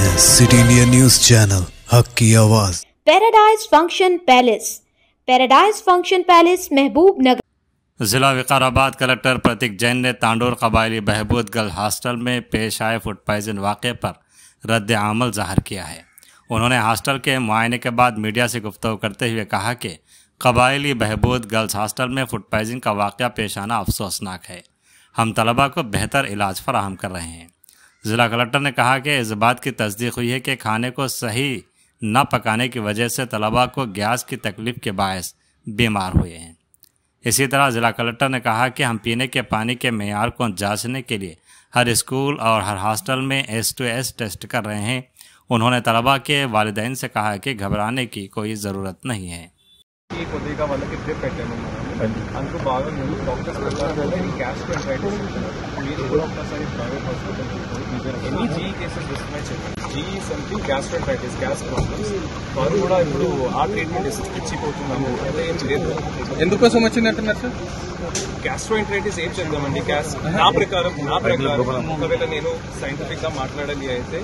City India news channel हक की आवाज़। पैराडाइज फंक्शन पैलेस महबूब नगर। जिला विकाराबाद कलेक्टर प्रतीक जैन ने तांडोर कबायली बहबूद गर्ल हॉस्टल में पेश आए फूड पॉइजन वाक़े पर रद्द अमल ज़ाहिर किया है। उन्होंने हॉस्टल के मुआयने के बाद मीडिया से गुफ्तगू करते हुए कहा कि कबायली बहबूद गर्ल्स हॉस्टल में फूड पॉइजन का वाक़या पेश आना अफसोसनाक है। हम तलबा को बेहतर इलाज फराहम कर रहे हैं। ज़िला कलेक्टर ने कहा कि इस बात की तस्दीक हुई है कि खाने को सही न पकाने की वजह से तलबा को गैस की तकलीफ़ के बायस बीमार हुए हैं। इसी तरह ज़िला कलेक्टर ने कहा कि हम पीने के पानी के मेयार को जांचने के लिए हर स्कूल और हर हॉस्टल में S2S टेस्ट कर रहे हैं। उन्होंने तलबा के वालिदैन से कहा कि घबराने की कोई ज़रूरत नहीं है। కొద్దిగా వాళ్ళకి డ్రిప్ పెట్టాము అందుకు బాగా మేము డాక్టర్స్ ప్రకారం గ్యాస్ట్రైటిస్ మీరు కూడా ఒకసారి private hospital any GE cases వస్తున్నాయి చెప్పండి. GE something gastritis gas problems వారు కూడా ఇప్పుడు ఆ ట్రీట్మెంట్ ఇచ్చిపోతున్నాము. అంటే ఏం లేదు. ఎందుకోసం వచ్చింది అంటున్నారు సార్? గ్యాస్ట్రైటిస్ ఏం చేద్దామండి. నా ప్రకారం ఒకవేళ నేను సైంటిఫిక్ గా మాట్లాడాలి అయితే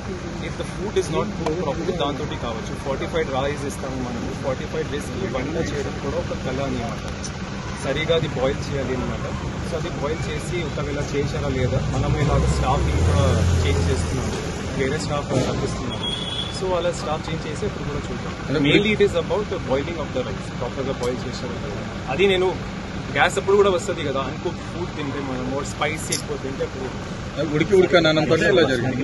if the food is not proper దాంతో కావచ్చు. ఫార్టిఫైడ్ రైస్ ఇస్తాము మనము. ఫార్టిఫైడ్ రైస్ వంట చేయడం కూడా ఒక కళ అనమాట. సరిగా అది బాయిల్ చేయాలి అనమాట. సో అది బాయిల్ చేసి ఒకవేళ చేశారా లేదా మనం ఇలాగ స్టాఫ్ ఇంకా చేంజ్ చేస్తున్నాము. వేరే స్టాఫ్ తప్పిస్తున్నాము. సో అలా స్టాఫ్ చేంజ్ చేసి ఇప్పుడు కూడా చూద్దాం. Mainly it is about boiling of the rice. ప్రాపర్గా బాయిల్ చేశారా లేదా అది నేను గ్యాస్ అప్పుడు కూడా వస్తుంది కదా. అనుకో ఫుడ్ తింటే మనం స్పైసీ ఎక్కువ తింటే అప్పుడు ఉడికి ఇలా జరిగింది.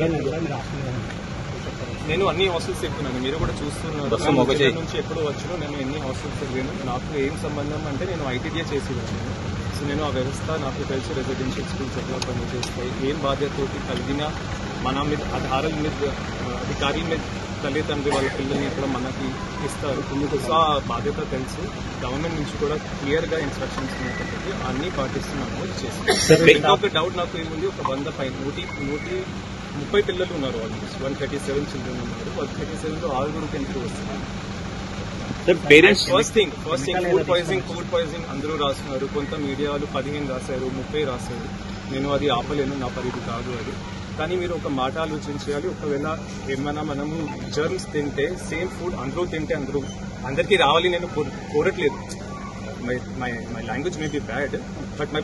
నేను అన్ని హాస్టల్స్ చెప్తున్నాను. మీరు కూడా చూస్తున్నారు నుంచి ఎప్పుడు వచ్చాను. నేను ఎన్ని హాస్టల్స్ వెళ్ళాను. నాకు ఏం సంబంధం అంటే నేను ఐటీడీఏ చేసి వచ్చాను. సో నేను ఆ వ్యవస్థ నాకు తెలిసి రెసిడెన్షియల్ స్కూల్స్ ఎట్లా పనిచేస్తాయి, ఏం బాధ్యతతోటి కలిగిన మన మీద ఆధారాల మీద అధికారుల మీద తల్లిదండ్రులు వాళ్ళ పిల్లల్ని ఇక్కడ మనకి ఇస్తారు. సో ఆ బాధ్యత తెలుసు. గవర్నమెంట్ నుంచి కూడా క్లియర్గా ఇన్స్ట్రక్షన్స్ ఉన్నప్పటికీ అన్ని పాటిస్తున్నాము చేస్తాం. ఇంకొక డౌట్ నాకు ఏముంది, ఒక 100 పైన 130 పిల్లలు ఉన్నారు. ఆల్మోస్ట్ 137 చిల్డ్రన్ ఉన్నారు. 137లో 6 ఎందుకు వస్తున్నారు. ఫస్ట్ థింగ్ ఫుడ్ పాయిజనింగ్ అందరూ రాస్తున్నారు. కొంత మీడియాలు 15 రాశారు, 30 రాశారు. నేను అది ఆపలేను, నా పరిధి కాదు అది. కానీ మీరు ఒక మాట ఆలోచించాలి. ఒకవేళ ఏమైనా మనము జర్మ్స్ తింటే సేమ్ ఫుడ్ అందరూ తింటే అందరికీ రావాలి నేను కోరట్లేదు. My language may be bad but my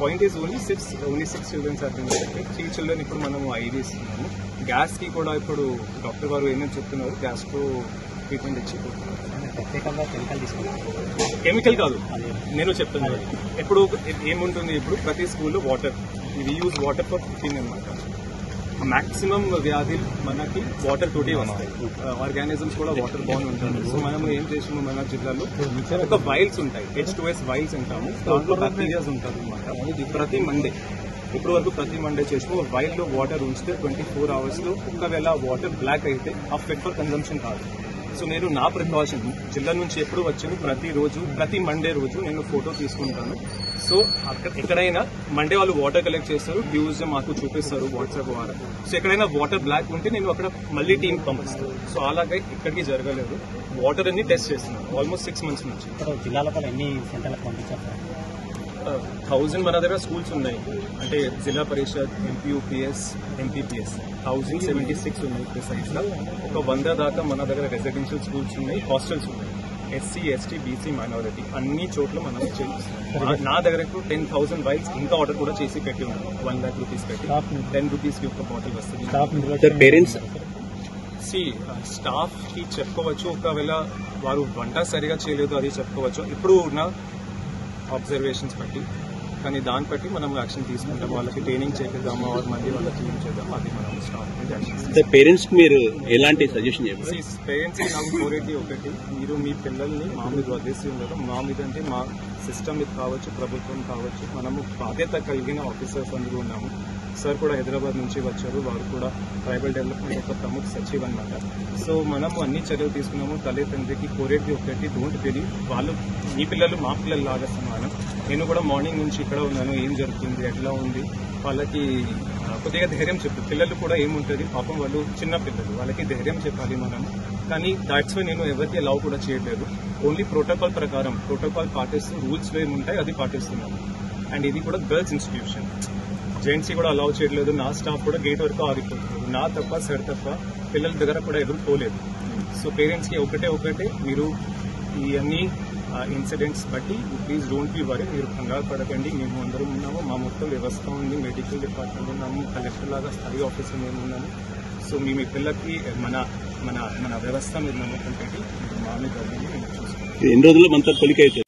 point is only 6 childrens or 3 children ఇప్పుడు మనము ఐడి ఇస్తున్నాము. గ్యాస్ కి కూడా ఇప్పుడు డాక్టర్ గారు ఏమేమి చెప్తున్నారు, గ్యాస్ కు ట్రీట్మెంట్ ఇచ్చిపోతున్నారు. కెమికల్ కాదు నేను చెప్తున్నాను. ఇప్పుడు ఏముంటుంది, ఇప్పుడు ప్రతి స్కూల్లో వాటర్, ఇది యూజ్ వాటర్ ఫర్ కుకింగ్ అనమాట. మాక్సిమం వ్యాధులు మనకి వాటర్ తోటి వస్తాయి. ఆర్గానిజమ్స్ కూడా వాటర్ బాన్ ఉంటారు. సో మనం ఏం చేసాము, మన జిల్లాలో ఒక వైల్స్ ఉంటాయి, H2S వైల్స్ అంటాము. దాంట్లో బ్యాక్టీరియాస్ ఉంటారు అనమాట. ప్రతి మండే ఇప్పుడు వరకు ప్రతి మండే చేసాము. వైల్లో వాటర్ ఉంచితే 24 hours లో ఒకవేళ వాటర్ బ్లాక్ అయితే ఆ ఫిట్ ఫర్ కన్జంప్షన్ కాదు. సో నేను నా ప్రికాషన్ జిల్లా నుంచి ఎప్పుడు వచ్చాను, ప్రతి మండే రోజు నేను ఫోటో తీసుకుంటాను. సో ఎక్కడైనా మండే వాళ్ళు వాటర్ కలెక్ట్ చేస్తారు, ట్యూస్డే మాకు చూపిస్తారు వాట్సాప్ ద్వారా. సో ఎక్కడైనా వాటర్ బ్లాక్ ఉంటే నేను అక్కడ మళ్ళీ టీం పంపిస్తాను. సో అలాగే ఇక్కడికి జరగలేదు. వాటర్ అన్ని టెస్ట్ చేస్తున్నాను ఆల్మోస్ట్ 6 months నుంచి. జిల్లాలో ఎన్ని సెంటర్లకు పంపించారు? 1000 మన దగ్గర స్కూల్స్ ఉన్నాయి. అంటే జిల్లా పరిషత్, MPUPS, MPPS 1076 ఉన్నాయి ప్రిసైజ్ గా. ఒక 100 దాకా మన దగ్గర రెసిడెన్షియల్ స్కూల్స్ ఉన్నాయి, హాస్టల్స్ ఉన్నాయి. SC, ST, BC మైనారిటీ అన్ని చోట్ల మనం చేస్తున్నాం. నా దగ్గర 10,000 వైల్స్ ఇంకా ఆర్డర్ కూడా చేసి పెట్టి ఉన్నాను. 1 lakh rupees పెట్టి 10 rupees కి ఒక బాటిల్ వస్తుంది. పేరెంట్స్ స్టాఫ్ కి చెప్పుకోవచ్చు. ఒకవేళ వారు వంట సరిగా చేయలేదు అది చెప్పుకోవచ్చు ఇప్పుడు ఉన్న అబ్జర్వేషన్స్ బట్టి. కానీ దాన్ని బట్టి మనం యాక్షన్ తీసుకుంటాం. వాళ్ళకి ట్రైనింగ్ చేద్దామా మళ్ళీ వాళ్ళకి ఏం చేద్దాం అది మనం స్టాఫ్. పేరెంట్స్ పేరెంట్స్ ఎలాంటి సజెషన్ చేస్తారు? పేరెంట్స్ నాకు కోరేది ఒకటి, మీరు మీ పిల్లల్ని మా మీద వదిలేసి ఉండడం. మా మీద అంటే మా సిస్టమ్ మీద కావచ్చు, ప్రభుత్వం కావచ్చు, మనము బాధ్యత కలిగిన ఆఫీసర్స్ అందరూ ఉన్నాము. సార్ కూడా హైదరాబాద్ నుంచి వచ్చారు. వారు కూడా ట్రైబల్ డెవలప్మెంట్ యొక్క ప్రముఖ సచివ్ అనమాట. సో మనము అన్ని చర్యలు తీసుకున్నాము. తల్లిదండ్రికి కోరేది ఒకటి, డోంట్ బిలీవ్ వాళ్ళు మీ పిల్లలు మా పిల్లలు లాగా సమానం. నేను కూడా మార్నింగ్ నుంచి ఇక్కడ ఉన్నాను. ఏం జరుగుతుంది, ఎట్లా ఉంది, వాళ్ళకి కొద్దిగా ధైర్యం చెప్పు. పిల్లలు కూడా ఏముంటుంది పాపం, వాళ్ళు చిన్న పిల్లలు, వాళ్ళకి ధైర్యం చెప్పాలి మనం. కానీ దాట్స్ వై నేను ఎవరికి అలౌ కూడా చేయట్లేదు. ఓన్లీ ప్రోటోకాల్ ప్రకారం ప్రోటోకాల్ పాటిస్తూ రూల్స్ ఏముంటాయి అది పాటిస్తున్నాను. అండ్ ఇది కూడా గర్ల్స్ ఇన్స్టిట్యూషన్. జెంట్స్ కూడా అలౌ చేయట్లేదు. నా స్టాఫ్ కూడా గేట్ వరకు ఆగిపోతుంది. నా తప్ప సార్ తప్ప పిల్లల దగ్గర కూడా ఎవరు పోలేదు. సో పేరెంట్స్కి ఒకటే మీరు ఈ అన్ని ఇన్సిడెంట్స్ బట్టి ప్లీజ్ డోంట్ బి వరీ, మీరు కంగారు పడకండి. మేము అందరం ఉన్నాము, మా మొత్తం వ్యవస్థ ఉంది, మెడికల్ డిపార్ట్మెంట్ ఉన్నాము, కలెక్టర్ లాగా స్థాయి ఆఫీసర్ మేము ఉన్నాము. సో మీ పిల్లలకి మన మన మన వ్యవస్థ మీద నమ్మకం పెట్టి మా మీద మేము చూసుకుంటాం. ఎన్ని రోజుల్లో మనతో కొలికైతే